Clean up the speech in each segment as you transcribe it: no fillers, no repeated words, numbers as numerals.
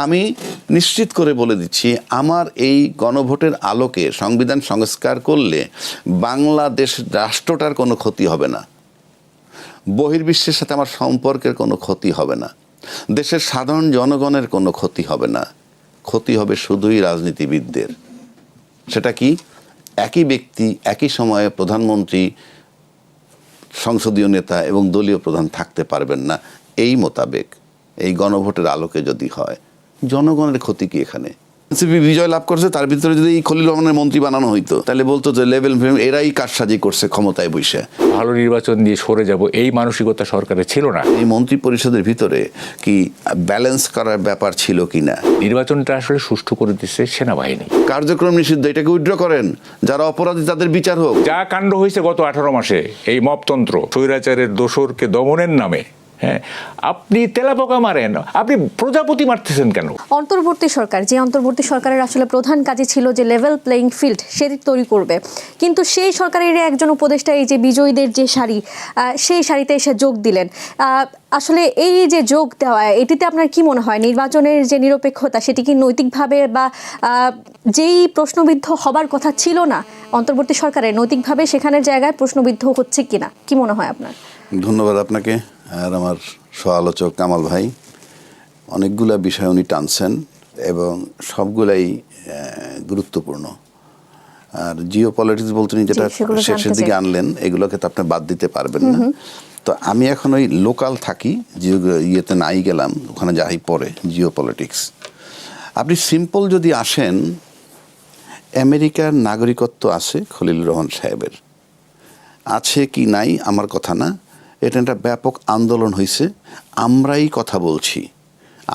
আমি নিশ্চিত করে বলে দিচ্ছি, আমার এই গণভোটের আলোকে সংবিধান সংস্কার করলে বাংলাদেশ রাষ্ট্রটার কোনো ক্ষতি হবে না, বহির্বিশ্বের সাথে আমার সম্পর্কের কোনো ক্ষতি হবে না, দেশের সাধারণ জনগণের কোনো ক্ষতি হবে না, ক্ষতি হবে শুধুই রাজনীতিবিদদের। সেটা কি? একই ব্যক্তি একই সময়ে প্রধানমন্ত্রী, সংসদীয় নেতা এবং দলীয় প্রধান থাকতে পারবেন না। এই মোতাবেক এই গণভোটের আলোকে যদি হয়, জনগণের ক্ষতি কি এখানে? এনসিপি বিজয় লাভ করছে, তার ভিতরে যদি এই খলিল রহমানের মন্ত্রী বানানো হইতো তাহলে বলতো যে লেভেল এরাই কারসাজি করছে ক্ষমতায় বসে। ভালো নির্বাচন দিয়ে সরে যাব এই মানসিকতা সরকারের ছিল না। এই মন্ত্রী পরিষদের ভিতরে কি ব্যালেন্স করার ব্যাপার ছিল কিনা? নির্বাচনটা আসলে সুষ্ঠু করে দিচ্ছে সেনাবাহিনী। কার্যক্রম নিষিদ্ধ, এটাকে উইথড্র করেন, যারা অপরাধী তাদের বিচার হোক। যা কাণ্ড হয়েছে গত 18 মাসে এই মপতন্ত্র, স্বৈরাচারের দোসরকে দমনের নামে, হ্যাঁ, আপনি তেলাপোকা মারেন, আপনি প্রজাপতি মারতেছেন কেন? অন্তর্বর্তী সরকার, যে অন্তর্বর্তী সরকারের আসলে প্রধান কাজই ছিল যে লেভেল প্লেইং ফিল্ড সেটি তৈরি করবে, কিন্তু সেই সরকারের একজন উপদেষ্টা এই যে বিজয়ীদের যে সারি, সেই সারিতে এসে যোগ দিলেন। আসলে এই যে যোগ দেওয়া, এটিতে আপনার কি মনে হয় নির্বাচনের যে নিরপেক্ষতা সেটি কি নৈতিকভাবে বা যেই প্রশ্নবিদ্ধ হবার কথা ছিল না অন্তর্বর্তী সরকারের, নৈতিকভাবে সেখানের জায়গায় প্রশ্নবিদ্ধ হচ্ছে কিনা, কি মনে হয় আপনার? ধন্যবাদ আপনাকে আর আমার সহ-আলোচক কামাল ভাই। অনেকগুলা বিষয় উনি টানছেন এবং সবগুলাই গুরুত্বপূর্ণ। আর জিও পলিটিক্স বলতে উনি যেটা শেষের দিকে আনলেন, এগুলোকে তো আপনি বাদ দিতে পারবেন না। তো আমি এখন ওই লোকাল থাকি, ইয়েতে নাই গেলাম, ওখানে যাই পরে জিও পলিটিক্স। আপনি সিম্পল যদি আসেন, আমেরিকার নাগরিকত্ব আছে খলিলুর রহমান সাহেবের, আছে কি নাই আমার কথা না, এটা একটা ব্যাপক আন্দোলন হয়েছে। আমরাই কথা বলছি,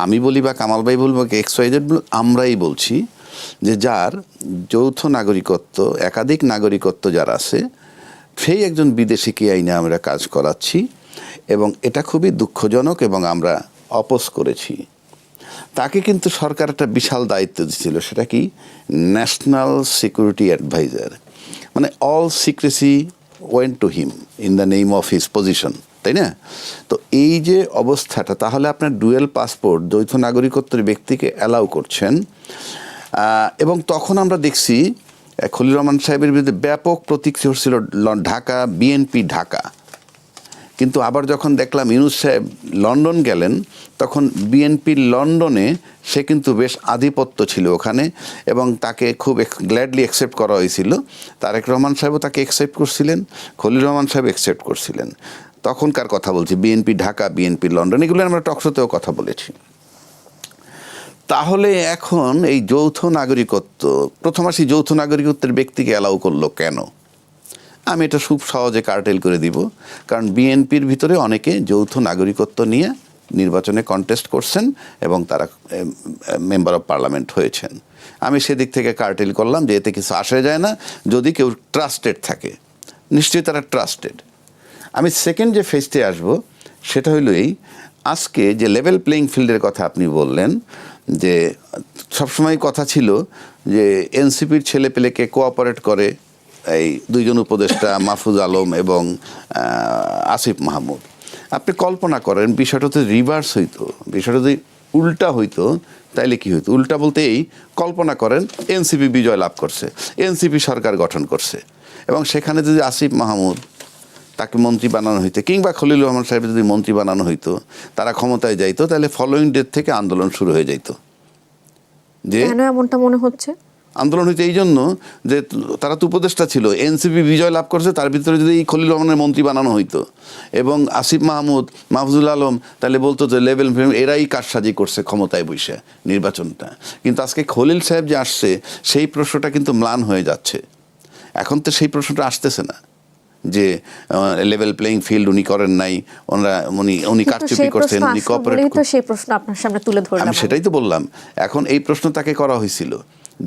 আমি বলি বা কামাল ভাই বলবো, XYZ আমরাই বলছি যে যার যৌথ নাগরিকত্ব, একাধিক নাগরিকত্ব যার আছে, সেই একজন বিদেশিকে আইনে আমরা কাজ করাচ্ছি এবং এটা খুবই দুঃখজনক এবং আমরা অপোজ করেছি। তাকে কিন্তু সরকার একটা বিশাল দায়িত্ব দিয়েছিল, সেটা কি? ন্যাশনাল সিকিউরিটি অ্যাডভাইজার, মানে all secrecy went to him in the name of his position, তাই না? তো এই যে অবস্থাটা, তাহলে আপনার ডুয়েল পাসপোর্ট, দ্বৈত নাগরিকত্বের ব্যক্তিকে অ্যালাউ করছেন। এবং তখন আমরা দেখছি খলিল রহমান সাহেবের বিরুদ্ধে ব্যাপক প্রতিক্রিয়া ছিল ঢাকা বিএনপি ঢাকা। কিন্তু আবার যখন দেখলাম ইউনূস সাহেব লন্ডন গেলেন, তখন বিএনপির লন্ডনে সে কিন্তু বেশ আধিপত্য ছিল ওখানে এবং তাকে খুব গ্ল্যাডলি অ্যাকসেপ্ট করা হয়েছিল। তারেক রহমান সাহেবও তাকে অ্যাকসেপ্ট করছিলেন, খলিল রহমান সাহেব অ্যাকসেপ্ট করছিলেন। তখনকার কথা বলছি, বিএনপি ঢাকা, বিএনপি লন্ডন, এগুলো আমরা টকশোতেও কথা বলেছি। তাহলে এখন এই যৌথ নাগরিকত্ব, প্রথম আসি যৌথ নাগরিকত্বের ব্যক্তিকে অ্যালাউ করলো কেন? আমি এটা খুব সহজে কার্টেল করে দিব, কারণ বিএনপির ভিতরে অনেকে যৌথ নাগরিকত্ব নিয়ে নির্বাচনে কন্টেস্ট করছেন এবং তারা মেম্বার অফ পার্লামেন্ট হয়েছেন। আমি সেদিক থেকে কার্টেল করলাম যে এতে কিছু আসা যায় না, যদি কেউ ট্রাস্টেড থাকে, নিশ্চয়ই তারা ট্রাস্টেড। আমি সেকেন্ড যে ফেজতে আসবো সেটা হইল এই, আজকে যে লেভেল প্লেইং ফিল্ডের কথা আপনি বললেন, যে সবসময় কথা ছিল যে এনসিপির ছেলে পেলেকে কোঅপারেট করে এই দুইজন উপদেষ্টা মাহফুজ আলম এবং আসিফ মাহমুদ। আপনি কল্পনা করেন বিষয়টা তো রিভার্স হইতো, বিষয়টা যদি উল্টা হইতো তাইলে কি হইতো? উল্টা বলতে এই, কল্পনা করেন এনসিপি বিজয় লাভ করছে, এনসিপি সরকার গঠন করছে এবং সেখানে যদি আসিফ মাহমুদ তাকে মন্ত্রী বানানো হইতো, কিংবা খলিল রহমান সাহেব যদি মন্ত্রী বানানো হইতো, তারা ক্ষমতায় যাইতো, তাহলে ফলোয়িং ডে থেকে আন্দোলন শুরু হয়ে যাইতো। যে কেন এমনটা মনে হচ্ছে? আন্দোলন হইতে এই জন্য যে তারা তো উপদেষ্টা ছিল, এনসিপি বিজয় লাভ করছে, তার ভিতরে যদি এই খলিল রহমানের মন্ত্রী বানানো হইতো এবং আসিফ মাহমুদ, মাহফুজুল আলম, তাহলে বলতো যে লেভেল এরাই কারসাজি করছে ক্ষমতায় বসে নির্বাচনটা। কিন্তু আজকে খলিল সাহেব যে আসছে, সেই প্রশ্নটা কিন্তু ম্লান হয়ে যাচ্ছে। এখন তো সেই প্রশ্নটা আসতেছে না যে লেভেল প্লেইং ফিল্ড উনি করেন নাই, উনি কারচুপি করছেন, উনি কোঅপারেট করছেন। সেই প্রশ্ন আপনার সামনে তুলে ধরলাম। আমি সেটাই তো বললাম, এখন এই প্রশ্ন তাকে করা হয়েছিল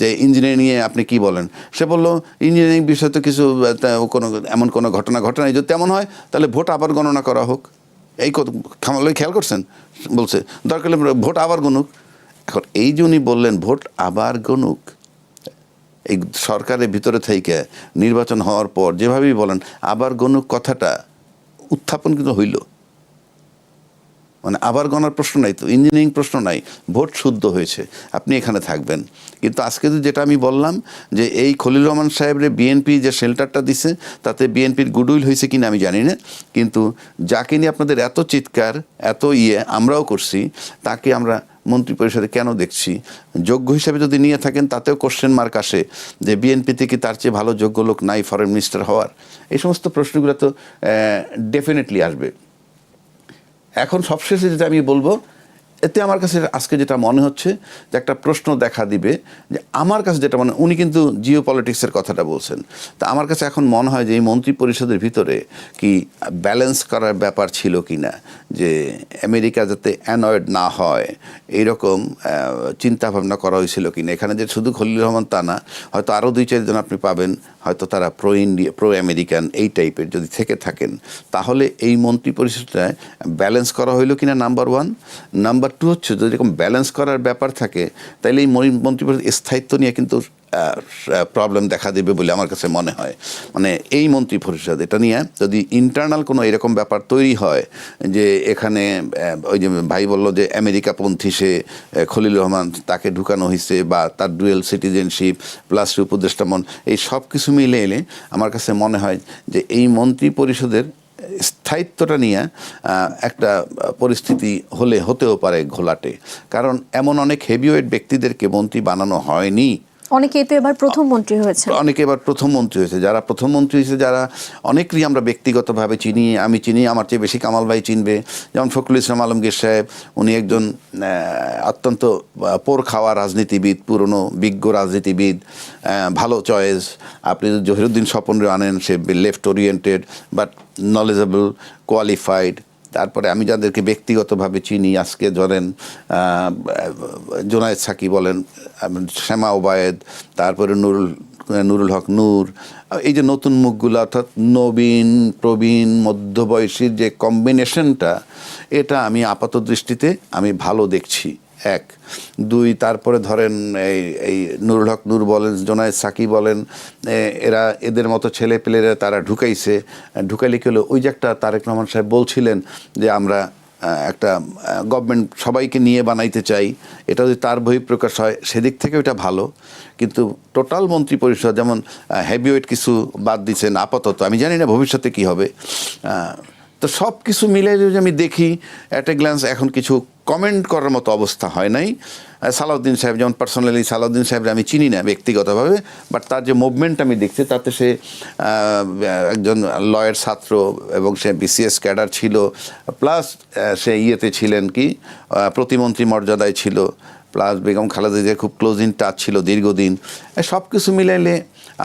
যে ইঞ্জিনিয়ারিং নিয়ে আপনি কি বলেন। সে বললো ইঞ্জিনিয়ারিং বিষয়ে তো কিছু এমন কোনো ঘটনা ঘটে নাই, যদি তেমন হয় তাহলে ভোট আবার গণনা করা হোক। এই খেয়াল করছেন? বলছে দরকার হলে ভোট আবার গণুক। এখন এই যে উনি বললেন ভোট আবার গণুক, এই সরকারের ভিতরে থেকে নির্বাচন হওয়ার পর যেভাবেই বলেন আবার গণুক কথাটা উত্থাপন কিন্তু হইল। মানে আবার গণার প্রশ্ন নাই তো, ইঞ্জিনিয়ারিং প্রশ্ন নাই, ভোট শুদ্ধ হয়েছে, আপনি এখানে থাকবেন। কিন্তু আজকে যেটা আমি বললাম যে এই খলিল রহমান সাহেবরে বিএনপি যে শেল্টারটা দিছে তাতে বিএনপির গুডউইল হয়েছে কিনা আমি জানি না, কিন্তু যাকে নিয়ে আপনাদের এত চিৎকার এত আমরাও করছি, তাকে আমরা মন্ত্রী পরিষদে কেন দেখছি? যোগ্য হিসেবে যদি নিয়ে থাকেন তাতেও কোশ্চেন মার্ক আসে যে বিএনপিতে কি তার চেয়ে ভালো যোগ্য লোক নাই ফরেন মিনিস্টার হওয়ার? এই সমস্ত প্রশ্নগুলো তো ডেফিনেটলি আসবে। এখন সবশেষে যেটা আমি বলবো, এতে আমার কাছে আজকে যেটা মনে হচ্ছে যে একটা প্রশ্ন দেখা দিবে, যে আমার কাছে যেটা মনে, উনি কিন্তু জিও পলিটিক্সের কথাটা বলছেন, তা আমার কাছে এখন মনে হয় যে এই মন্ত্রী পরিষদের ভিতরে কি ব্যালেন্স করার ব্যাপার ছিল কি না, যে আমেরিকা যাতে অ্যানয়েড না হয় এইরকম চিন্তাভাবনা করা হয়েছিল কি না। এখানে যে শুধু খলিল রহমান তা না, হয়তো আরও 2-4 জন আপনি পাবেন, হয়তো তারা প্রো ইন্ডিয়া প্রো আমেরিকান এই টাইপের যদি থেকে থাকেন, তাহলে এই মন্ত্রী পরিষদটায় ব্যালেন্স করা হইল কিনা, নাম্বার 1। নাম্বার 2 হচ্ছে যদি এরকম ব্যালেন্স করার ব্যাপার থাকে, তাহলে এই মন্ত্রী পরিষদ স্থায়িত্ব নিয়ে কিন্তু প্রবলেম দেখা দেবে বলে আমার কাছে মনে হয়। মানে এই মন্ত্রী পরিষদ এটা নিয়ে যদি ইন্টারনাল কোনো এরকম ব্যাপার তৈরি হয় যে এখানে ওই যে ভাই বলল যে আমেরিকাপন্থী সে খলিল রহমান, তাকে ঢুকানো হয়েছে, বা তার ডুয়েল সিটিজেনশিপ প্লাস উপদেষ্টা মন, এই সব কিছু মিলে এলে আমার কাছে মনে হয় যে এই মন্ত্রী পরিষদের স্থায়িত্বটা নিয়ে একটা পরিস্থিতি হতেও পারে ঘোলাটে। কারণ এমন অনেক হেভিওয়েট ব্যক্তিদেরকে মন্ত্রী বানানো হয়নি। অনেকেই তো এবার প্রথম মন্ত্রী হয়েছে, অনেকে এবার প্রথম মন্ত্রী হয়েছে। যারা প্রথম মন্ত্রী হয়েছে, যারা অনেকেরই আমরা ব্যক্তিগতভাবে চিনি, আমি চিনি, আমার চেয়ে বেশি কামাল ভাই চিনবে, যেমন ফখরুল ইসলাম আলমগীর সাহেব, উনি একজন অত্যন্ত পোর খাওয়া রাজনীতিবিদ, পুরনো বিজ্ঞ রাজনীতিবিদ, ভালো চয়েস। আপনি জহিরুদ্দিন স্বপনরে আনেন, সে left oriented but knowledgeable, qualified. তারপরে আমি যাদেরকে ব্যক্তিগতভাবে চিনি আজকে ধরেন জোনায়েদ সাকি বলেন, শ্যামা ওবায়েদ, তারপরে নুরুল হক নূর, এই যে নতুন মুখগুলো, অর্থাৎ নবীন প্রবীণ মধ্যবয়সীর যে কম্বিনেশনটা, এটা আমি আপাত দৃষ্টিতে আমি ভালো দেখছি। 1, 2, তারপরে ধরেন এই নুরুল হক নূর বলেন, জোনায়েদ সাকি বলেন, এদের মতো ছেলে পেলেরা তারা ঢুকাইলে কি হলো, ওই যে একটা তারেক রহমান সাহেব বলছিলেন যে আমরা একটা গভর্নমেন্ট সবাইকে নিয়ে বানাইতে চাই, এটা যদি তার বহিঃপ্রকাশ হয় সেদিক থেকে ওইটা ভালো। কিন্তু টোটাল মন্ত্রী পরিষদ যেমন হেভিওয়েট কিছু বাদ দিচ্ছেন আপাতত, আমি জানি না ভবিষ্যতে কি হবে। তো সব কিছু মিলে যদি আমি দেখি অ্যাট এ গ্ল্যান্স, এখন কিছু কমেন্ট করার মতো অবস্থা হয় নাই। সালাউদ্দিন সাহেব, যেমন পার্সোনালি সালাউদ্দিন সাহেবরে আমি চিনি না ব্যক্তিগতভাবে, বাট তার যে মুভমেন্ট আমি দেখছি তাতে সে একজন লয়ের ছাত্র এবং সে বিসিএস ক্যাডার ছিল, প্লাস সে ইয়েতে ছিলেন কি প্রতিমন্ত্রী মর্যাদায় ছিল, প্লাস বেগম খালেদা জিয়ার খুব ক্লোজ ইন টাচ ছিল দীর্ঘদিন। সব কিছু মিলাইলে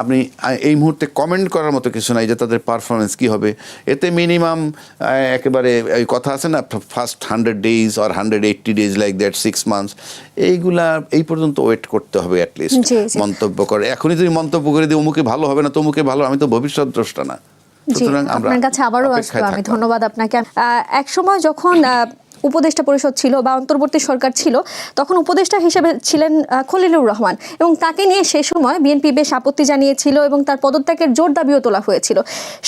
আপনি এই মুহূর্তে কমেন্ট করার মতো কিছু নাই যে তাদের পারফরমেন্স কী হবে। এতে মিনিমাম একেবারে এই কথা আছে না, first 100 days or 180 days like that, 6 months, এইগুলা এই পর্যন্ত ওয়েট করতে হবে অ্যাটলিস্ট মন্তব্য করে। এখনই যদি মন্তব্য করে দিই অমুকে ভালো হবে না, তমুকে ভালো, আমি তো ভবিষ্যৎ দ্রষ্টা না। সুতরাং আপনার কাছে আবারও আসবো আমি, ধন্যবাদ আপনাকে। এক সময় যখন উপদেষ্টা পরিষদ ছিল বা অন্তর্বর্তী সরকার ছিল, তখন উপদেষ্টা হিসেবে ছিলেন খলিলুর রহমান, এবং তাকে নিয়ে সে সময় বিএনপি বেশ আপত্তি জানিয়েছিল এবং তার পদত্যাগের জোর দাবিও তোলা হয়েছিল।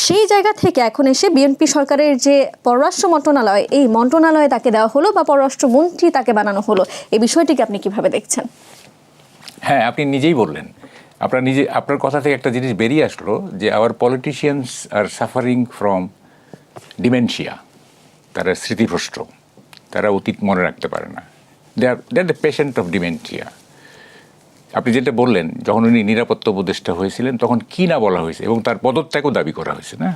সেই জায়গা থেকে এখন এসে বিএনপি সরকারের যে পররাষ্ট্র মন্ত্রণালয়, এই মন্ত্রণালয়ে তাকে দেওয়া হলো বা পররাষ্ট্রমন্ত্রী তাকে বানানো হলো, এই বিষয়টিকে আপনি কিভাবে দেখছেন? হ্যাঁ, আপনি নিজেই বললেন, আপনার কথা থেকে একটা জিনিস বেরিয়ে আসলো যে our politicians are suffering from dementia, তারা স্মৃতিভ্রষ্ট, তারা অতীত মনে রাখতে পারে না, they are the patient of dementia. আপনি যেটা বললেন, যখন উনি নিরাপত্তা উপদেষ্টা হয়েছিলেন তখন কি না বলা হয়েছে, এবং তার পদত্যাগও দাবি করা হয়েছে না,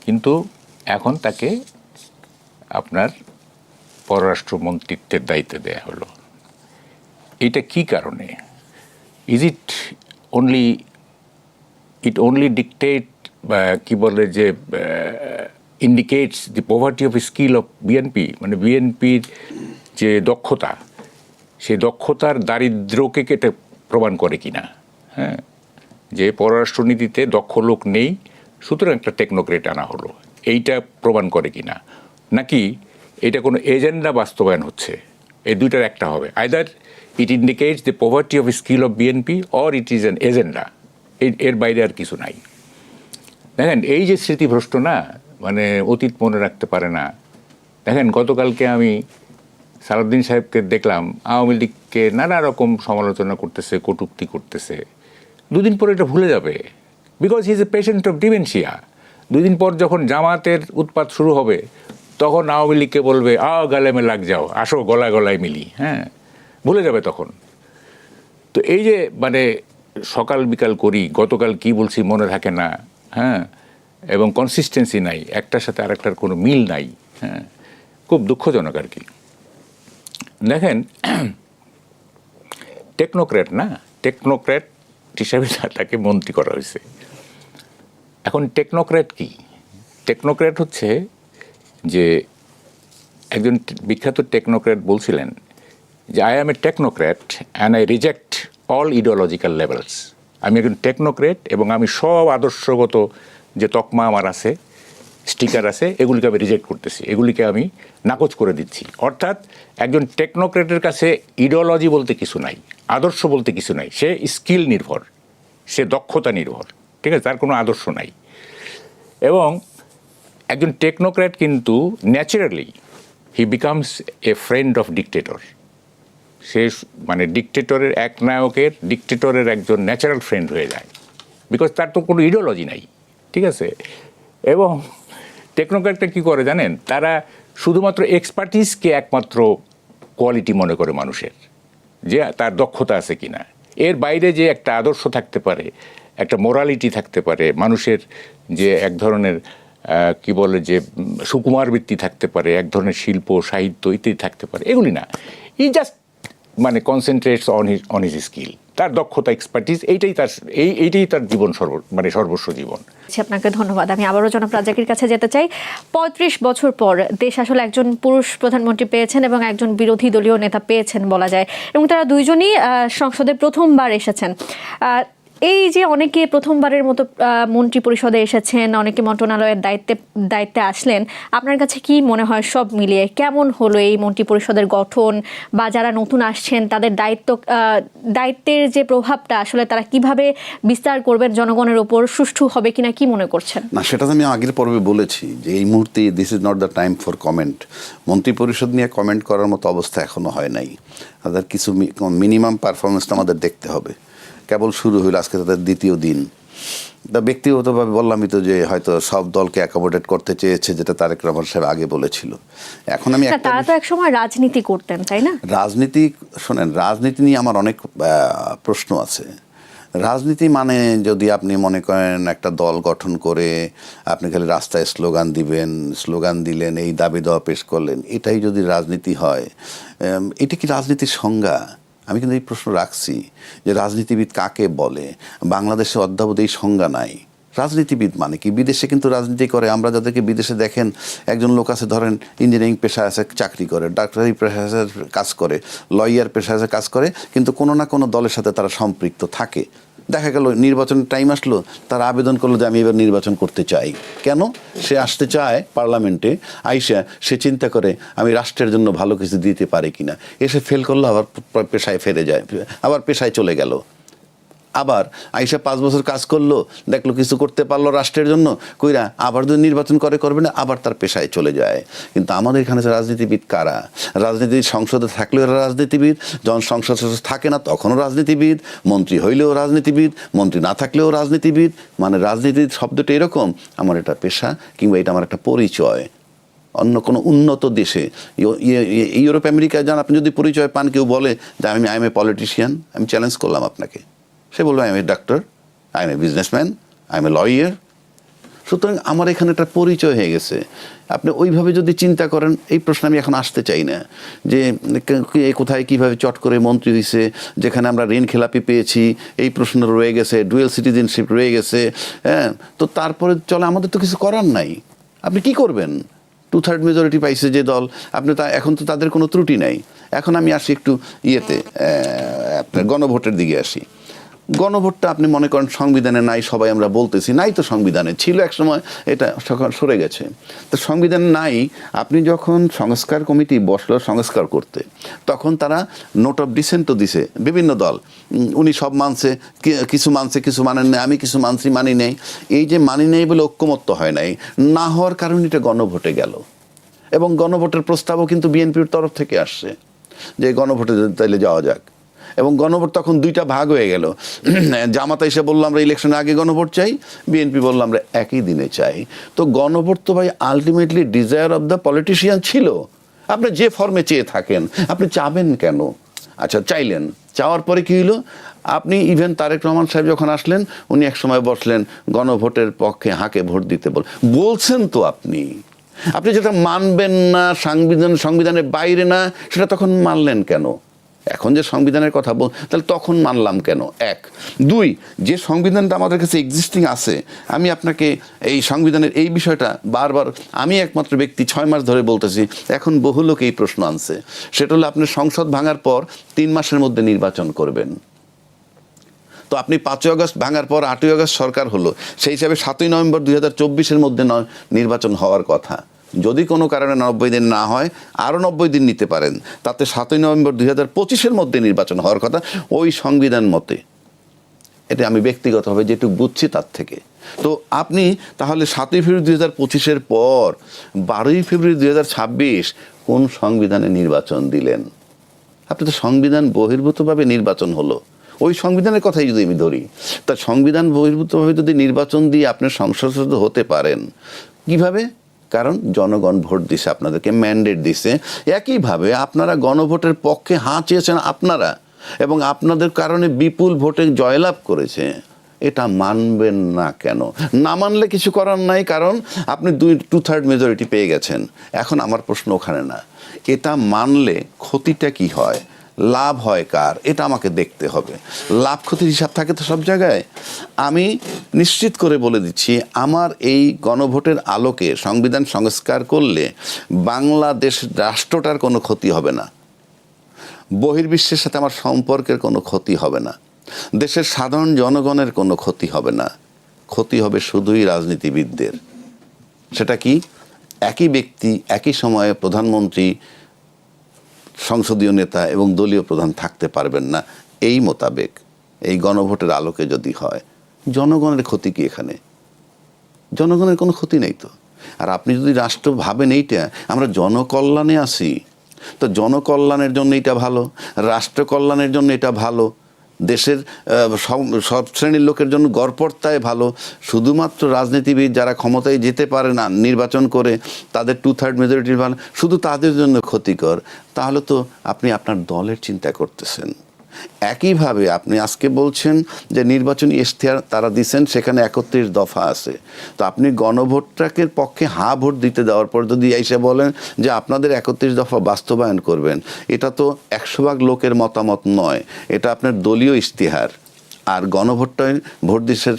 কিন্তু এখন তাকে আপনার পররাষ্ট্রমন্ত্রিত্বের দায়িত্ব দেওয়া হলো। এইটা কি কারণে? ইট only dictate বা কি বলে যে indicates the poverty of skill of BNP, মানে বিএনপির যে দক্ষতা, সেই দক্ষতার দারিদ্র্যকে কেটে প্রমাণ করে কিনা। হ্যাঁ, যে পররাষ্ট্রনীতিতে দক্ষ লোক নেই, সুতরাং একটা টেকনোক্রেট আনা হলো, এইটা প্রমাণ করে কিনা, নাকি এটা কোনো এজেন্ডা বাস্তবায়ন হচ্ছে, এই দুইটার একটা হবে। Either it indicates the poverty of skill of BNP or it is an agenda, এর বাইরে আর কিছু নাই। দেখেন, এই যে স্মৃতিভ্রষ্ট না, মানে অতীত মনে রাখতে পারে না, দেখেন গতকালকে আমি সালাউদ্দিন সাহেবকে দেখলাম আওয়ামী লীগকে নানা রকম সমালোচনা করতেছে, কটূক্তি করতেছে। দুদিন পরে এটা ভুলে যাবে, because he is a patient of dementia. দুদিন পর যখন জামাতের উৎপাত শুরু হবে তখন আওয়ামী লীগকে বলবে গালে মে লাগ যাও, আসো গলায় গলায় মিলি, হ্যাঁ, ভুলে যাবে তখন। তো এই যে মানে সকাল বিকাল করি, গতকাল কি বলছি মনে থাকে না, হ্যাঁ, এবং কনসিস্টেন্সি নাই, একটার সাথে আরেকটার কোনো মিল নাই, হ্যাঁ, খুব দুঃখজনক আর কি। দেখেন টেকনোক্র্যাট না, টেকনোক্র্যাট হিসাবে তাকে মন্ত্রী করা হয়েছে। এখন টেকনোক্র্যাট কি? টেকনোক্র্যাট হচ্ছে যে একজন বিখ্যাত টেকনোক্র্যাট বলছিলেন যে I am A technocrat and I reject all ideological levels. আমি একজন টেকনোক্র্যাট এবং আমি সব আদর্শগত যে তকমা আমার আছে, স্টিকার আছে, এগুলিকে আমি রিজেক্ট করতেছি, এগুলিকে আমি নাকচ করে দিচ্ছি। অর্থাৎ একজন টেকনোক্রেটের কাছে ইডিওলজি বলতে কিছু নাই, আদর্শ বলতে কিছু নাই, সে স্কিল নির্ভর, সে দক্ষতা নির্ভর, ঠিক আছে, তার কোনো আদর্শ নাই। এবং একজন টেকনোক্র্যাট কিন্তু naturally he becomes a friend of dictator. সে মানে ডিকটেটরের ডিকটেটরের একজন ন্যাচারাল ফ্রেন্ড হয়ে যায়, বিকজ তার তো কোনো ইডিওলজি নাই, ঠিক আছে। এবং টেকনোক্র্যাটটা কী করে জানেন, তারা শুধুমাত্র এক্সপার্টিসকে একমাত্র কোয়ালিটি মনে করে মানুষের, যে তার দক্ষতা আছে কিনা। এর বাইরে যে একটা আদর্শ থাকতে পারে, একটা মোরালিটি থাকতে পারে, মানুষের যে এক ধরনের কি বলে যে সুকুমার বৃত্তি থাকতে পারে, এক ধরনের শিল্প সাহিত্য ইত্যাদি থাকতে পারে, এগুলি না। ই জাস্ট মানে কনসেন্ট্রেটস অন হিজ স্কিল, তার দক্ষতা, এক্সপার্টিস, এইটাই তার জীবন সর্বস্ব জীবন। আপনাকে ধন্যবাদ। আমি আবারও জনাব রাজ্জাকের কাছে যেতে চাই। 35 বছর পর দেশ আসলে একজন পুরুষ প্রধানমন্ত্রী পেয়েছেন এবং একজন বিরোধী দলীয় নেতা পেয়েছেন বলা যায়, এবং তারা দুইজনই সংসদে প্রথমবার এসেছেন। এই যে অনেকে প্রথমবারের মতো মন্ত্রী পরিষদে এসেছেন, অনেকে মন্ত্রণালয়ের দায়িত্বে আসলেন, আপনার কাছে কি মনে হয় সব মিলিয়ে কেমন হলো এই মন্ত্রী পরিষদের গঠন, বা যারা নতুন আসছেন তাদের দায়িত্বের যে প্রভাবটা আসলে তারা কিভাবে বিস্তার করবেন জনগণের ওপর, সুষ্ঠু হবে কিনা, কি মনে করছেন? না, সেটা তো আমি আগের পর্বে বলেছি যে এই মুহূর্তে this is not the time for comment. মন্ত্রী পরিষদ নিয়ে কমেন্ট করার মতো অবস্থা এখনো হয় নাই। তাদের কিছু মিনিমাম পারফরমেন্সটা আমাদের দেখতে হবে। কেবল শুরু হইল, আজকে তাদের দ্বিতীয় দিন। তা ব্যক্তিগতভাবে বললামই তো যে হয়তো সব দলকে অ্যাকোমোডেট করতে চেয়েছে, যেটা তারেক রহমান সাহেব আগে বলেছিল। এখন আমি তারা তো একসময় রাজনীতি করতেন, তাই না? রাজনীতি নিয়ে আমার অনেক প্রশ্ন আছে। রাজনীতি মানে যদি আপনি মনে করেন একটা দল গঠন করে আপনি খালি রাস্তায় স্লোগান দিলেন, এই দাবি দেওয়া পেশ করলেন, এটাই যদি রাজনীতি হয়, এটা কি রাজনীতির সংজ্ঞা? আমি কিন্তু এই প্রশ্ন রাখছি যে রাজনীতিবিদ কাকে বলে। বাংলাদেশে অদ্যাবধি এই সংজ্ঞা নাই। রাজনীতিবিদ মানে কি? বিদেশে কিন্তু রাজনীতি করে। আমরা যাদেরকে বিদেশে দেখেন, একজন লোক আছে ধরেন ইঞ্জিনিয়ারিং পেশায় আছে চাকরি করে, ডাক্তারি পেশায় কাজ করে, লয়ার পেশায় কাজ করে, কিন্তু কোনো না কোনো দলের সাথে তারা সম্পৃক্ত থাকে। দেখা গেল নির্বাচনের টাইম আসলো, তারা আবেদন করলো যে আমি এবার নির্বাচন করতে চাই। কেন সে আসতে চায় পার্লামেন্টে? আইসা সে চিন্তা করে আমি রাষ্ট্রের জন্য ভালো কিছু দিতে পারি কিনা। এসে ফেল করলো, আবার পেশায় ফিরে যায়, আবার পেশায় চলে গেল। আবার আইসা 5 বছর কাজ করলো, দেখলো কিছু করতে পারলো রাষ্ট্রের জন্য, কইরা আবার যদি নির্বাচন করবে না, আবার তার পেশায় চলে যায়। কিন্তু আমাদের এখানে রাজনীতিবিদ কারা? রাজনীতিবিদ সংসদে থাকলেও এরা রাজনীতিবিদ, যখন সংসদ থাকে না তখনও রাজনীতিবিদ, মন্ত্রী হইলেও রাজনীতিবিদ, মন্ত্রী না থাকলেও রাজনীতিবিদ। মানে রাজনীতির শব্দটা এরকম, আমার এটা পেশা কিংবা এটা আমার একটা পরিচয়। অন্য কোনো উন্নত দেশে, ইউরোপ আমেরিকায় যান, আপনি যদি পরিচয় পান, কেউ বলে যে আই এম এ পলিটিশিয়ান, আমি চ্যালেঞ্জ করলাম আপনাকে, সে বলবে I M A doctor, I M a businessman, I M a lawyer. সুতরাং আমার এখানে একটা পরিচয় হয়ে গেছে। আপনি ওইভাবে যদি চিন্তা করেন, এই প্রশ্ন আমি এখন আসতে চাই না যে কোথায় কীভাবে চট করে মন্ত্রী হয়েছে, যেখানে আমরা ঋণ খেলাপি পেয়েছি, এই প্রশ্ন রয়ে গেছে, ডুয়েল সিটিজেনশিপ রয়ে গেছে। হ্যাঁ, তো তারপরে চলে, আমাদের তো কিছু করার নাই। আপনি কি করবেন? 2/3 মেজরিটি পাইছে যে দল, আপনি এখন তো তাদের কোনো ত্রুটি নাই। এখন আমি আসি একটু আপনার গণভোটের দিকে আসি। গণভোটটা আপনি মনে করেন সংবিধানে নাই, সবাই আমরা বলতেছি নাই, তো সংবিধানে ছিল এক সময়, এটা সরে গেছে। তো সংবিধানে নাই। আপনি যখন সংস্কার কমিটি বসলো সংস্কার করতে, তখন তারা নোট অফ ডিসেন্টও দিছে বিভিন্ন দল। উনি সব মানছে, কিছু মানছে, কিছু মানেন নাই, আমি কিছু মানি নেই। এই যে মানি নেই বলে ঐক্যমত্য হয় নাই, না হওয়ার কারণে এটা গণভোটে গেল। এবং গণভোটের প্রস্তাবও কিন্তু বিএনপির তরফ থেকে আসছে যে গণভোটে তাইলে যাওয়া যাক। এবং গণভোট তখন দুইটা ভাগ হয়ে গেল, জামাত এসে বললো আমরা ইলেকশনের আগে গণভোট চাই, বিএনপি বললো আমরা একই দিনে চাই। তো গণভোট তো ভাই ultimately desire of the politician ছিল। আপনি যে ফর্মে চেয়ে থাকেন আপনি চাবেন কেন? আচ্ছা চাইলেন, চাওয়ার পরে কী হলো? আপনি ইভেন তারেক রহমান সাহেব যখন আসলেন উনি এক সময় বসলেন গণভোটের পক্ষে হাঁকে ভোট দিতে বলছেন তো আপনি যেটা মানবেন না, সংবিধানের বাইরে না, সেটা তখন মানলেন কেন? এখন যে সংবিধানের কথা তাহলে তখন মানলাম কেন? এক। দুই, যে সংবিধানটা আমাদের কাছে এক্সিস্টিং আছে, আমি আপনাকে এই সংবিধানের এই বিষয়টা বারবার, আমি একমাত্র ব্যক্তি 6 মাস ধরে বলতেছি, এখন বহু লোক এই প্রশ্ন আনছে, সেটা হলো আপনি সংসদ ভাঙার পর 3 মাসের মধ্যে নির্বাচন করবেন। তো আপনি 5ই আগস্ট ভাঙার পর 8ই আগস্ট সরকার হলো, সেই হিসাবে 7ই নভেম্বর 2024-এর মধ্যে নির্বাচন হওয়ার কথা। যদি কোনো কারণে 90 দিন না হয় আরও 90 দিন নিতে পারেন, তাতে 7ই নভেম্বর 2025-এর মধ্যে নির্বাচন হওয়ার কথা ওই সংবিধান মতে। এটা আমি ব্যক্তিগতভাবে যেটুকু বুঝছি তার থেকে। তো আপনি তাহলে 7ই ফেব্রুয়ারি 2025-এর পর 12ই ফেব্রুয়ারি 2026 কোন সংবিধানে নির্বাচন দিলেন? আপনি তো সংবিধান বহির্ভূতভাবে নির্বাচন হলো। ওই সংবিধানের কথাই যদি আমি ধরি, তা সংবিধান বহির্ভূতভাবে যদি নির্বাচন দিয়ে আপনি সংসদ সদস্য হতে পারেন কিভাবে? কারণ জনগণ ভোট দিছে, আপনাদেরকে ম্যান্ডেট দিছে। একইভাবে আপনারা গণভোটের পক্ষে হাঁ চেয়েছেন আপনারা, এবং আপনাদের কারণে বিপুল ভোটে জয়লাভ করেছে। এটা মানবেন না কেন? না মানলে কিছু করার নাই, কারণ আপনি 2/3 মেজরিটি পেয়ে গেছেন। এখন আমার প্রশ্ন ওখানে না, এটা মানলে ক্ষতিটা কি হয়, লাভ হয় কার, এটা আমাকে দেখতে হবে। লাভ ক্ষতির হিসাব থাকে তো সব জায়গায়। আমি নিশ্চিত করে বলে দিচ্ছি, আমার এই গণভোটের আলোকে সংবিধান সংস্কার করলে বাংলাদেশ রাষ্ট্রটার কোনো ক্ষতি হবে না, বহির্বিশ্বের সাথে আমার সম্পর্কের কোনো ক্ষতি হবে না, দেশের সাধারণ জনগণের কোনো ক্ষতি হবে না। ক্ষতি হবে শুধুই রাজনীতিবিদদের। সেটা কি? একই ব্যক্তি একই সময়ে প্রধানমন্ত্রী, সংসদীয় নেতা এবং দলীয় প্রধান থাকতে পারবেন না। এই মোতাবেক এই গণভোটের আলোকে যদি হয়, জনগণের ক্ষতি কি এখানে? জনগণের কোনো ক্ষতি নেই তো। আর আপনি যদি রাষ্ট্র ভাবেন এইটা আমরা জনকল্যাণে আসি, তো জনকল্যাণের জন্য এটা ভালো, রাষ্ট্র কল্যাণের জন্য এটা ভালো, দেশের সব শ্রেণীর লোকের জন্য গড়পড়তায় ভালো। শুধুমাত্র রাজনীতিবিদ যারা ক্ষমতায় যেতে পারে না নির্বাচন করে, তাদের 2/3 মেজরিটির ভালো, শুধু তাদের জন্য ক্ষতিকর। তাহলে তো আপনি আপনার দলের চিন্তা করতেছেন। একইভাবে আপনি আজকে বলছেন যে নির্বাচনী ইশতেহার তারা দিচ্ছেন, সেখানে 31 দফা আছে। তো আপনি গণভোটটাকে পক্ষে হাঁ ভোট দিতে দেওয়ার পর যদি এসে বলেন যে আপনাদের 31 দফা বাস্তবায়ন করবেন, এটা তো 100% লোকের মতামত নয়, এটা আপনার দলীয় ইশতেহার। আর গণভোটটায় ভোট দিচ্ছে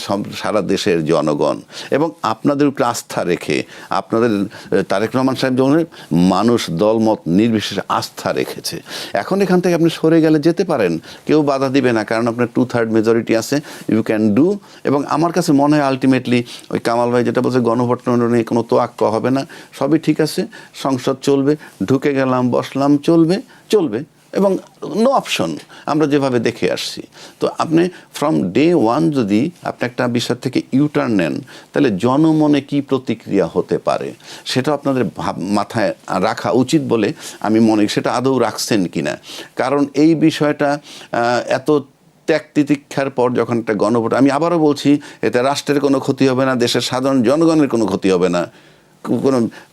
সারা দেশের জনগণ, এবং আপনাদের উপরে আস্থা রেখে, আপনাদের তারেক রহমান সাহেব যখন মানুষ দলমত নির্বিশেষে আস্থা রেখেছে। এখন এখান থেকে আপনি সরে গেলে যেতে পারেন, কেউ বাধা দিবে না, কারণ আপনার 2/3 মেজরিটি আছে, ইউ ক্যান ডু। এবং আমার কাছে মনে হয় আলটিমেটলি ওই কামাল ভাই যেটা বলছে, গণভোট নিয়ে কোনো তোয়াক্কা হবে না, সবই ঠিক আছে, সংসদ চলবে, ঢুকে গেলাম বসলাম, চলবে এবং নো অপশন, আমরা যেভাবে দেখে আসছি। তো আপনি ফ্রম ডে 1 যদি আপনি একটা বিষয় থেকে ইউটার্ন নেন, তাহলে জনমনে কি প্রতিক্রিয়া হতে পারে সেটা আপনাদের মাথায় রাখা উচিত বলে আমি মনে করি। সেটা আদৌ রাখছেন কিনা, কারণ এই বিষয়টা এত ত্যাগ তিতিক্ষার পর যখন একটা গণভোট, আমি আবারও বলছি, এতে রাষ্ট্রের কোনো ক্ষতি হবে না, দেশের সাধারণ জনগণের কোনো ক্ষতি হবে না,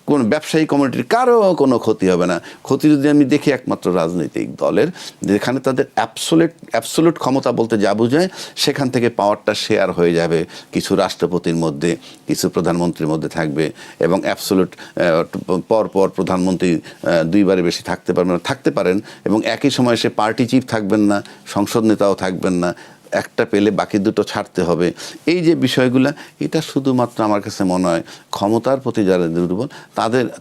কোনো ব্যবসায়ী কমিউনিটির কারো কোনো ক্ষতি হবে না। ক্ষতি যদি আমি দেখি একমাত্র রাজনৈতিক দলের, যেখানে তাদের অ্যাবসোলিউট ক্ষমতা বলতে যা বোঝায়, সেখান থেকে পাওয়ারটা শেয়ার হয়ে যাবে কিছু রাষ্ট্রপতির মধ্যে, কিছু প্রধানমন্ত্রীর মধ্যে থাকবে, এবং অ্যাবসোলিউট পর প্রধানমন্ত্রী 2বারের বেশি থাকতে পারেন, এবং একই সময় সে পার্টি চিফ থাকবেন না, সংসদ নেতাও থাকবেন না, একটা পেলে বাকি দুটো ছাড়তে হবে। এই যে বিষয়গুলো, এটা শুধুমাত্র আমার কাছে মনে হয় ক্ষমতার প্রতি যারা দুর্বল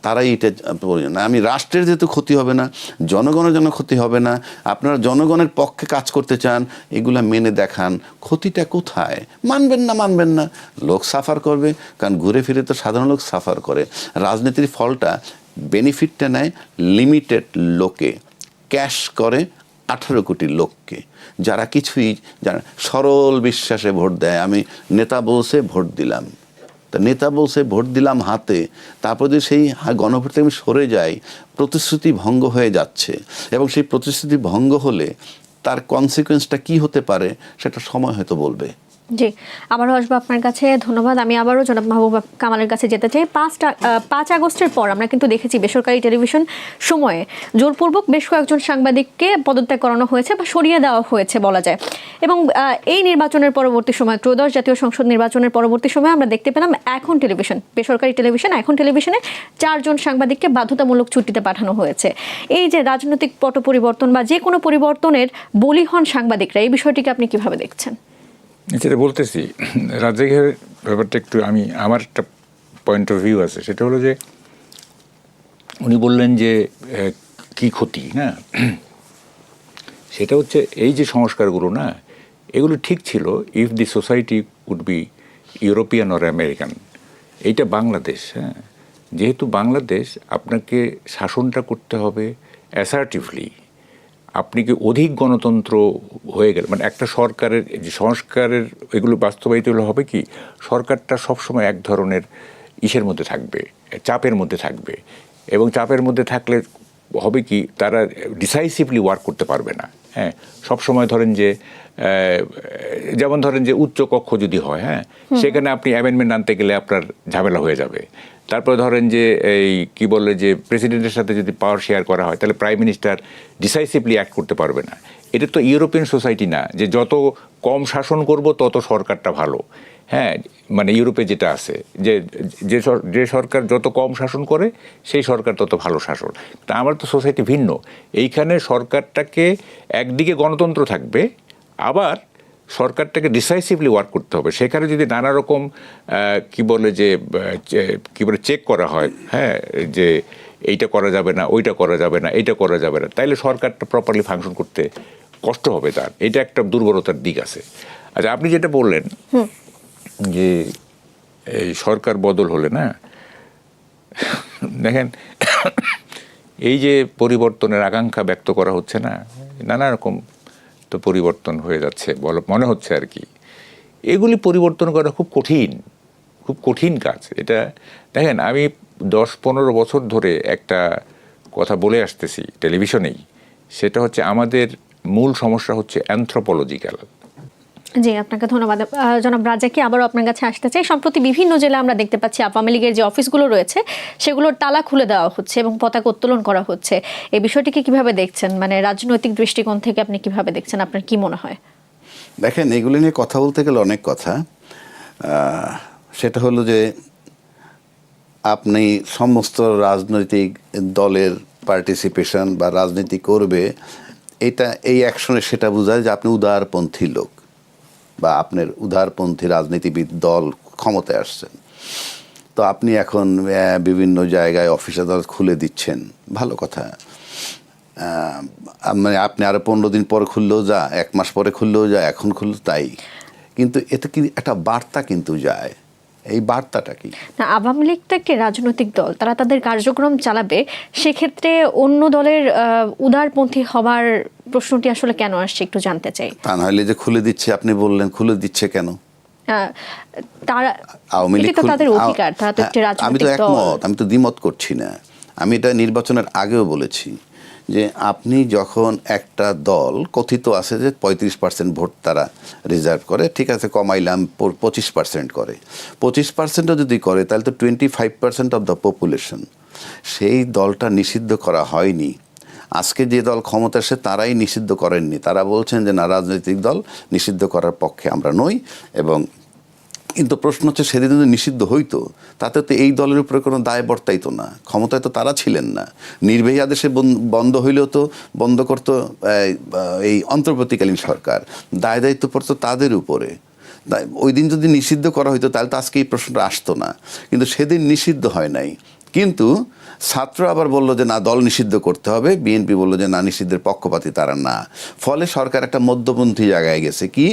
তারাই এটা বলি না। আমি রাষ্ট্রের যেহেতু ক্ষতি হবে না, জনগণের জন্য ক্ষতি হবে না, আপনারা জনগণের পক্ষে কাজ করতে চান, এগুলা মেনে দেখান। ক্ষতিটা কোথায়? মানবেন না, লোক সাফার করবে, কারণ ঘুরে ফিরে তো সাধারণ লোক সাফার করে। রাজনীতির ফলটা, বেনিফিটটা নেয় লিমিটেড লোকে, ক্যাশ করে 18 কোটি লোককে, যারা কিছুই জানে, সরল বিশ্বাসে ভোট দেয়। আমি নেতা বলছে ভোট দিলাম, তা নেতা বলছে ভোট দিলাম হাতে, তারপর যদি সেই গণভোট থেকে আমি সরে যাই, প্রতিশ্রুতি ভঙ্গ হয়ে যাচ্ছে, এবং সেই প্রতিশ্রুতি ভঙ্গ হলে তার কনসিকুয়েন্সটা কি হতে পারে সেটা সময় হয়তো বলবে। জি, আবারও আসবো আপনার কাছে, ধন্যবাদ। আমি আবারও জনাব মাহবুবা কামালের কাছে যেতে চাই। 5 আগস্টের পর আমরা কিন্তু দেখেছি বেসরকারি টেলিভিশন সময়ে জোরপূর্বক বেশ কয়েকজন সাংবাদিককে পদত্যাগ করানো হয়েছে বা সরিয়ে দেওয়া হয়েছে বলা যায়। এবং এই নির্বাচনের পরবর্তী সময়, ত্রয়োদশ জাতীয় সংসদ নির্বাচনের পরবর্তী সময় আমরা দেখতে পেলাম এখন টেলিভিশন, বেসরকারি টেলিভিশন, এখন টেলিভিশনে 4 জন সাংবাদিককে বাধ্যতামূলক ছুটিতে পাঠানো হয়েছে। এই যে রাজনৈতিক পট পরিবর্তন বা যে কোনো পরিবর্তনের বলি হন সাংবাদিকরা, এই বিষয়টিকে আপনি কিভাবে দেখছেন? যেটা বলতেছি, রাজ্জাকের ব্যাপারটা একটু আমার একটা পয়েন্ট অফ ভিউ আছে, সেটা হলো যে উনি বললেন যে কি ক্ষতি, হ্যাঁ, সেটা হচ্ছে এই যে সংস্কারগুলো না, এগুলো ঠিক ছিল if the society would be European or American. এইটা বাংলাদেশ, হ্যাঁ, যেহেতু বাংলাদেশ, আপনাকে শাসনটা করতে হবে অ্যাসার্টিভলি। আপনি কি অধিক গণতন্ত্র হয়ে গেল, মানে একটা সরকারের যে সংস্কারের এগুলো বাস্তবায়িত হলে হবে কি, সরকারটা সবসময় এক ধরনের ইসের মধ্যে থাকবে, চাপের মধ্যে থাকবে, এবং চাপের মধ্যে থাকলে হবে কি, তারা ডিসাইসিভলি ওয়ার্ক করতে পারবে না। হ্যাঁ, সবসময় ধরেন যে যেমন ধরেন যে উচ্চ কক্ষ যদি হয়, হ্যাঁ, সেখানে আপনি অ্যামেন্ডমেন্ট আনতে গেলে আপনার ঝামেলা হয়ে যাবে। তারপরে ধরেন যে এই কি বলে যে প্রেসিডেন্টের সাথে যদি পাওয়ার শেয়ার করা হয়, তাহলে প্রাইম মিনিস্টার ডিসাইসিভলি অ্যাক্ট করতে পারবে না। এটা তো ইউরোপিয়ান সোসাইটি না যে যত কম শাসন করব তত সরকারটা ভালো। হ্যাঁ, মানে ইউরোপে যেটা আছে যে যে সরকার যত কম শাসন করে সেই সরকার তত ভালো শাসন। তা আমার তো সোসাইটি ভিন্ন। এইখানে সরকারটাকে একদিকে গণতন্ত্র থাকবে, আবার সরকারটাকে ডিসাইসিভলি ওয়ার্ক করতে হবে। সেখানে যদি নানা রকম কি বলে চেক করা হয়, হ্যাঁ, যে এইটা করা যাবে না, ওইটা করা যাবে না, এইটা করা যাবে না, তাইলে সরকারটা প্রপারলি ফাংশন করতে কষ্ট হবে তার। এটা একটা দুর্বলতার দিক আছে। আচ্ছা, আপনি যেটা বললেন যে এই সরকার বদল হলে না, দেখেন এই যে পরিবর্তনের আকাঙ্ক্ষা ব্যক্ত করা হচ্ছে না, নানা রকম তো পরিবর্তন হয়ে যাচ্ছে মনে হচ্ছে আর কি। এগুলি পরিবর্তন করা খুব কঠিন কাজ। এটা দেখেন, আমি 10-15 বছর ধরে একটা কথা বলে আসতেছি টেলিভিশনেই, সেটা হচ্ছে আমাদের মূল সমস্যা হচ্ছে অ্যানথ্রোপোলজিক্যাল। জি, আপনাকে ধন্যবাদ। জনাব রাজ্জাকি, আবারও আপনার কাছে আসতে চাই। সম্প্রতি বিভিন্ন জেলায় আমরা দেখতে পাচ্ছি আওয়ামী লীগের যে অফিসগুলো রয়েছে সেগুলোর তালা খুলে দেওয়া হচ্ছে এবং পতাকা উত্তোলন করা হচ্ছে। এই বিষয়টিকে কিভাবে দেখছেন, মানে রাজনৈতিক দৃষ্টিকোণ থেকে আপনি কিভাবে দেখছেন, আপনার কি মনে হয়? দেখেন, এগুলি নিয়ে কথা বলতে গেলে অনেক কথা। সেটা হলো যে আপনি সমস্ত রাজনৈতিক দলের পার্টিসিপেশন বা রাজনীতি করবে, এই অ্যাকশনে সেটা বোঝায় যে আপনি উদারপন্থী লোক বা আপনার উদারপন্থী রাজনীতিবিদ দল ক্ষমতায় আসছেন। তো আপনি এখন বিভিন্ন জায়গায় অফিস আদালত খুলে দিচ্ছেন, ভালো কথা। মানে আপনি আরও 15 দিন পর খুললেও যা, 1 মাস পরে খুললেও যা, এখন খুললে তাই। কিন্তু এতে কি একটা বার্তা কিন্তু যায়, এই বার্তাটা কি? না, আওয়ামী লীগটা একটি রাজনৈতিক দল, তারা তাদের কার্যক্রম চালাবে, সেক্ষেত্রে অন্য দলের উদারপন্থী হবার প্রশ্নটি আসলে কেন আসছে একটু জানতে চাই। তা নাহলে যে খুলে দিচ্ছে, আপনি বললেন খুলে দিচ্ছে কেন? তারা আওয়ামী লীগ তাদের অধিকার, তারা তো একটি আমি তো রাজনৈতিক দল। একমত, আমি তো দ্বিমত করছি না। আমি এটা নির্বাচনের আগেও বলেছি যে আপনি যখন একটা দল কথিত আছে যে 35% ভোট তারা রিজার্ভ করে, ঠিক আছে, কমাইলাম 25% করে, 25%ও যদি করে তাহলে তো 25% অফ দ্য পপুলেশন। সেই দলটা নিষিদ্ধ করা হয়নি। আজকে যে দল ক্ষমতা আসে তারাই নিষিদ্ধ করেননি, তারা বলছেন যে না, রাজনৈতিক দল নিষিদ্ধ করার পক্ষে আমরা নই। এবং কিন্তু প্রশ্ন হচ্ছে, সেদিন যদি নিষিদ্ধ হইতো তাতে তো এই দলের উপরে কোনো দায় বর্তাইতো না, ক্ষমতায় তো তারা ছিলেন না। নির্বাহী আদেশে বন্ধ হইলেও তো বন্ধ করতো এই অন্তর্বর্তীকালীন সরকার, দায় দায়িত্ব পড়তো তাদের উপরে। ওই দিন যদি নিষিদ্ধ করা হইতো তাহলে তো আজকে এই প্রশ্নটা আসতো না। কিন্তু সেদিন নিষিদ্ধ হয় নাই। কিন্তু ছাত্র আবার বললো যে না, দল নিষিদ্ধ করতে হবে, বিএনপি বললো যে না, নিষিদ্ধের পক্ষপাতী তারা না। ফলে সরকার একটা মধ্যপন্থী জায়গায় গেছে, কি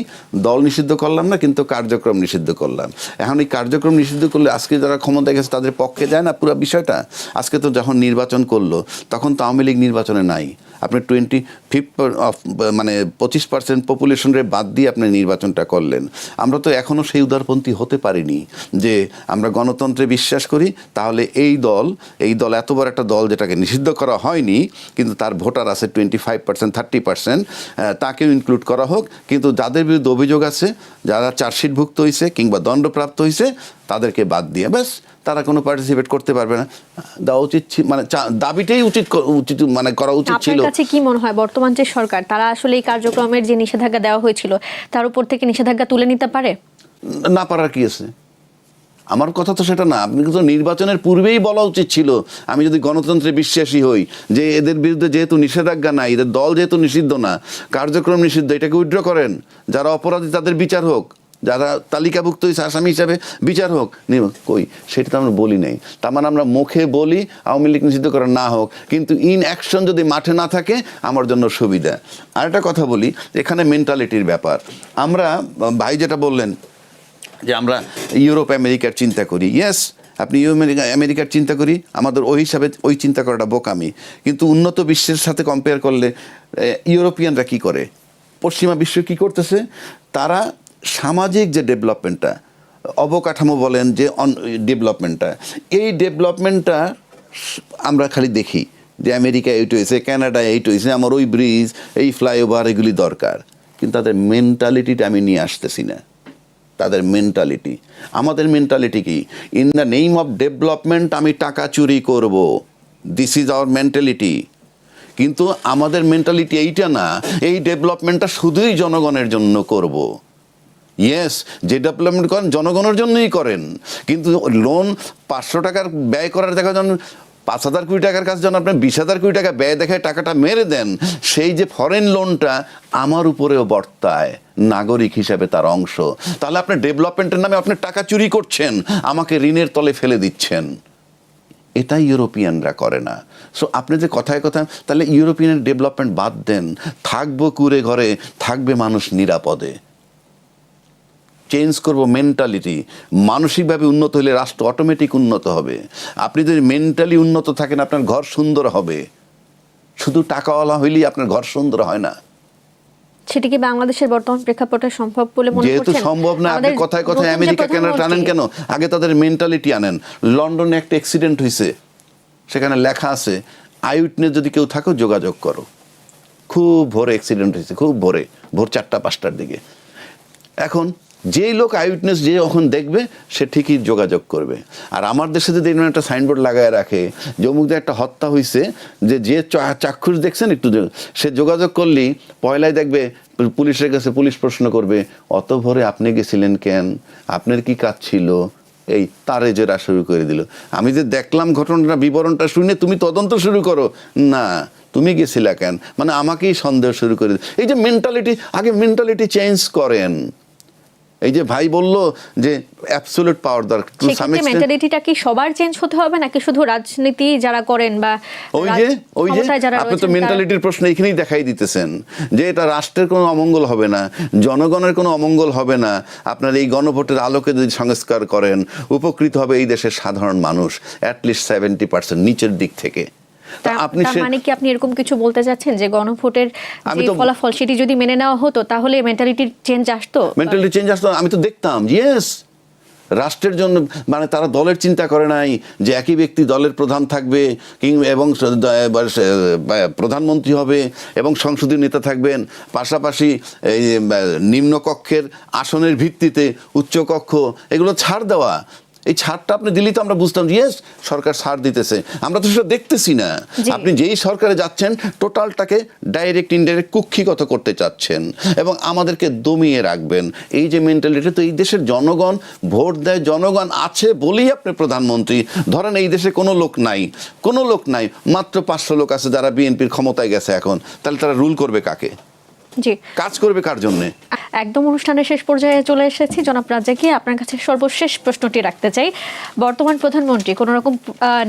দল নিষিদ্ধ করলাম না, কিন্তু কার্যক্রম নিষিদ্ধ করলাম। এখন এই কার্যক্রম নিষিদ্ধ করলে আজকে যারা ক্ষমতায় গেছে তাদের পক্ষে যায় না পুরো বিষয়টা। আজকে তো যখন নির্বাচন করলো তখন তো আওয়ামী লীগ নির্বাচনে নাই, আপনি 25% পপুলেশনের বাদ দিয়ে আপনি নির্বাচনটা করলেন। আমরা তো এখনও সেই উদারপন্থী হতে পারিনি যে আমরা গণতন্ত্রে বিশ্বাস করি, তাহলে এই দল এত বড় একটা দল যেটাকে নিষিদ্ধ করা হয়নি কিন্তু তার ভোটার আছে 25%, 30%, তাকেও ইনক্লুড করা হোক, কিন্তু যাদের বিরুদ্ধে অভিযোগ আছে, যারা চার্জশিটভুক্ত হয়েছে কিংবা দণ্ডপ্রাপ্ত হয়েছে তাদেরকে বাদ দিয়ে ব্যাস তারা কোনো পার্টিসিপেট করতে পারবে না। দেওয়া উচিত মানে দাবিটাই উচিত মানে করা উচিত ছিল। আপনার কাছে কি মনে হয় বর্তমান যে সরকার তারা আসলে এই কার্যক্রমের যে নিষেধাজ্ঞা দেওয়া হয়েছিল তার উপর থেকে নিষেধাজ্ঞা তুলে নিতে পারে? না পারার কি আছে? আমার কথা তো সেটা না। আপনি কিন্তু নির্বাচনের পূর্বেই বলা উচিত ছিল, আমি যদি গণতন্ত্রে বিশ্বাসী হই, যে এদের বিরুদ্ধে যেহেতু নিষেধাজ্ঞা নাই, এদের দল যেহেতু নিষিদ্ধ না, কার্যক্রম নিষিদ্ধ, এটাকে উইথড্র করেন, যারা অপরাধী তাদের বিচার হোক, যারা তালিকাভুক্ত হয়েছে আসামি হিসাবে বিচার হোক। কই সেটা তো আমরা বলি নাই। তার মানে আমরা মুখে বলি আওয়ামী লীগ নিষিদ্ধ করা না হোক, কিন্তু ইন অ্যাকশন যদি মাঠে না থাকে আমার জন্য সুবিধা। আরেকটা কথা বলি, এখানে মেন্টালিটির ব্যাপার। আমরা ভাই যেটা বললেন যে আমরা ইউরোপ আমেরিকার চিন্তা করি, ইয়েস আপনি আমেরিকার চিন্তা করি, আমাদের ওই হিসাবে ওই চিন্তা করাটা বোকামি। কিন্তু উন্নত বিশ্বের সাথে কম্পেয়ার করলে ইউরোপিয়ানরা কি করে, পশ্চিমা বিশ্ব কি করতেছে, তারা সামাজিক যে ডেভেলপমেন্টটা, অবকাঠামো বলেন যে ডেভেলপমেন্টটা, এই ডেভেলপমেন্টটা আমরা খালি দেখি যে আমেরিকা এইট হয়েছে, কানাডায় এইট হয়েছে, আমার ওই ব্রিজ, এই ফ্লাইওভার, এগুলি দরকার, কিন্তু তাদের মেন্টালিটিটা আমি নিয়ে আসতেছি না। তাদের মেন্টালিটি, আমাদের মেন্টালিটি কি, in the name of development আমি টাকা চুরি করব, দিস ইজ আওয়ার মেন্টালিটি। কিন্তু আমাদের মেন্টালিটি এইটা না, এই ডেভেলপমেন্টটা শুধুই জনগণের জন্য করব। ইয়েস, যে ডেভেলপমেন্ট করেন জনগণের জন্যই করেন, কিন্তু লোন 500 টাকার ব্যয় করার দেখা যান 5,000 কোটি টাকার কাছে যখন আপনি 20,000 কোটি টাকা ব্যয় দেখায় টাকাটা মেরে দেন, সেই যে ফরেন লোনটা আমার উপরেও বর্তায় নাগরিক হিসাবে তার অংশ। তাহলে আপনি ডেভেলপমেন্টের নামে আপনি টাকা চুরি করছেন, আমাকে ঋণের তলে ফেলে দিচ্ছেন। এটাই ইউরোপিয়ানরা করে না। সো আপনি যে কথায় তাহলে ইউরোপিয়ানের ডেভেলপমেন্ট বাদ দেন, থাকবো কুড়ে ঘরে, থাকবে মানুষ নিরাপদে। চেঞ্জ করব মেন্টালিটি। মানসিকভাবে উন্নত হলে রাষ্ট্র অটোমেটিক উন্নত হবে। আপনি যদি মেন্টালি উন্নত থাকেন আপনার ঘর সুন্দর হবে। শুধু টাকাওয়ালা হইলেই আপনার ঘর সুন্দর হয় না। সেটা কি বাংলাদেশের বর্তমান প্রেক্ষাপটে সম্ভব বলে মনে করছেন? যেহেতু সম্ভব না, আপনি কথায় আমেরিকা কেন টানেন কেন? আগে তাদের মেন্টালিটি আনেন। লন্ডনে একটা অ্যাক্সিডেন্ট হয়েছে, সেখানে লেখা আছে আই উইটনেস যদি কেউ থাকো যোগাযোগ করো। খুব ভোরে অ্যাক্সিডেন্ট হয়েছে, খুব ভোর 4টা-5টার দিকে। এখন যেই লোক আই উইটনেস যে যখন দেখবে সে ঠিকই যোগাযোগ করবে। আর আমার দেশে যদি এরকম একটা সাইনবোর্ড লাগায় রাখে যে অমুক একটা হত্যা হয়েছে, যে চাক্ষুষ দেখছেন একটু, সে যোগাযোগ করলেই পয়লায় দেখবে পুলিশের কাছে পুলিশ প্রশ্ন করবে অত ভোরে আপনি গেছিলেন কেন, আপনার কি কাজ ছিল, এই তারে জেরা শুরু করে দিল। আমি যে দেখলাম ঘটনাটা, বিবরণটা শুনে তুমি তদন্ত শুরু করো, না তুমি গেছিলা কেন, মানে আমাকেই সন্দেহ শুরু করে দিল। এই যে মেন্টালিটি, আগে মেন্টালিটি চেঞ্জ করেন। এই যে ভাই বললো যে অ্যাবসলিউট পাওয়ার দরকার, মেন্টালিটিটা কি সবার চেঞ্জ হতে হবে নাকি শুধু রাজনীতি যারা করেন বা ওই যে আপনি তো মেন্টালিটির প্রশ্ন এখানেই দেখাই দিতেছেন যে এটা রাষ্ট্রের কোনো অমঙ্গল হবে না, জনগণের কোনো অমঙ্গল হবে না। আপনার এই গণভোটের আলোকে যদি সংস্কার করেন, উপকৃত হবে এই দেশের সাধারণ মানুষ, অ্যাটলিস্ট 70% নিচের দিক থেকে। আপনি মানে কি আপনি এরকম কিছু বলতে চাচ্ছেন যে গণভোটের যে ফলাফল সেটি যদি মেনে নেওয়া হতো তাহলে মেন্টালিটির চেঞ্জ আসতো? মেন্টালিটি চেঞ্জ আসতো, আমি তো দেখতাম। ইয়েস, রাষ্ট্রের জন্য, মানে তারা দলের চিন্তা করে নাই যে একই ব্যক্তি দলের প্রধান থাকবে এবং প্রধানমন্ত্রী হবে এবং সংসদীয় নেতা থাকবেন, পাশাপাশি এই নিম্নকক্ষের আসনের ভিত্তিতে উচ্চকক্ষ, এগুলো ছাড় দেওয়া। এই ছাড়টা আপনি দিলেই তো আমরা বুঝতাম যে ইয়েস সরকার ছাড় দিতেছে। আমরা তো সেটা দেখতেছি না। আপনি যেই সরকারে যাচ্ছেন টোটালটাকে ডাইরেক্ট ইনডাইরেক্ট কুক্ষিগত করতে চাচ্ছেন এবং আমাদেরকে দমিয়ে রাখবেন। এই যে মেন্টালিটি, তো এই দেশের জনগণ ভোট দেয়, জনগণ আছে বলেই আপনি প্রধানমন্ত্রী। ধরেন এই দেশে কোনো লোক নাই, মাত্র 500 লোক আছে যারা বিএনপির ক্ষমতায় গেছে এখন, তাহলে তারা রুল করবে কাকে? জি, কাজ করবে কার জন্য? একদম অনুষ্ঠানের শেষ পর্যায়ে চলে এসেছি। জনাব রাজ্জাকী, আপনার কাছে সর্বশেষ প্রশ্নটি রাখতে চাই। বর্তমান প্রধানমন্ত্রী কোনো রকম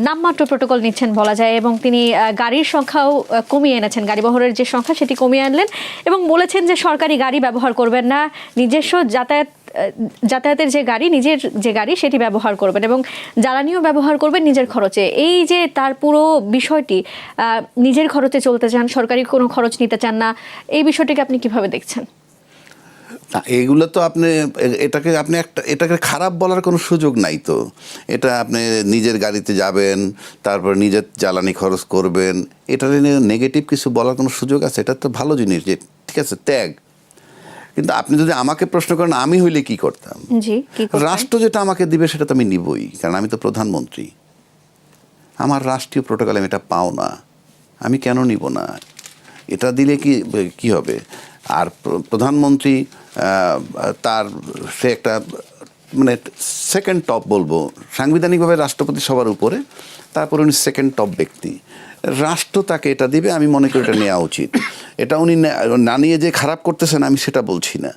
নামমাত্র প্রোটোকল নিচ্ছেন বলা যায় এবং তিনি গাড়ির সংখ্যাও কমিয়ে এনেছেন, গাড়ি বহরের যে সংখ্যা সেটি কমিয়ে আনলেন এবং বলেছেন যে সরকারি গাড়ি ব্যবহার করবেন না, নিজস্ব যাতায়াত যাতায়াতের যে গাড়ি, নিজের যে গাড়ি সেটি ব্যবহার করবেন এবং জ্বালানিও ব্যবহার করবেন নিজের খরচে। এই যে তার পুরো বিষয়টি, নিজের খরচে চলতে চান, সরকারি কোনো খরচ নিতে চান না, এই বিষয়টিকে আপনি কিভাবে দেখছেন? না, এইগুলো তো এটাকে খারাপ বলার কোনো সুযোগ নাই তো। এটা আপনি নিজের গাড়িতে যাবেন, তারপর নিজের জ্বালানি খরচ করবেন, এটা নিয়ে নেগেটিভ কিছু বলার কোনো সুযোগ আছে? এটা তো ভালো জিনিস, যে ঠিক আছে ত্যাগ। কিন্তু আপনি যদি আমাকে প্রশ্ন করেন আমি হইলে কি করতাম, জি, কি করবেন? রাষ্ট্র যেটা আমাকে দিবে সেটা তো আমি নিবই, কারণ আমি তো প্রধানমন্ত্রী। আমার রাষ্ট্রীয় প্রোটোকল আমি এটা পাও না, আমি কেন নিব না? এটা দিলে কি হবে? আর প্রধানমন্ত্রী সে একটা মানে সেকেন্ড টপ বলবো, সাংবিধানিকভাবে রাষ্ট্রপতি সবার উপরে, তারপর উনি সেকেন্ড টপ ব্যক্তি। রাষ্ট্র তাকে এটা দিবে, আমি মনে করি এটা নেওয়া উচিত। এটা উনি না নিয়ে যে খারাপ করতেছেন আমি সেটা বলছি না।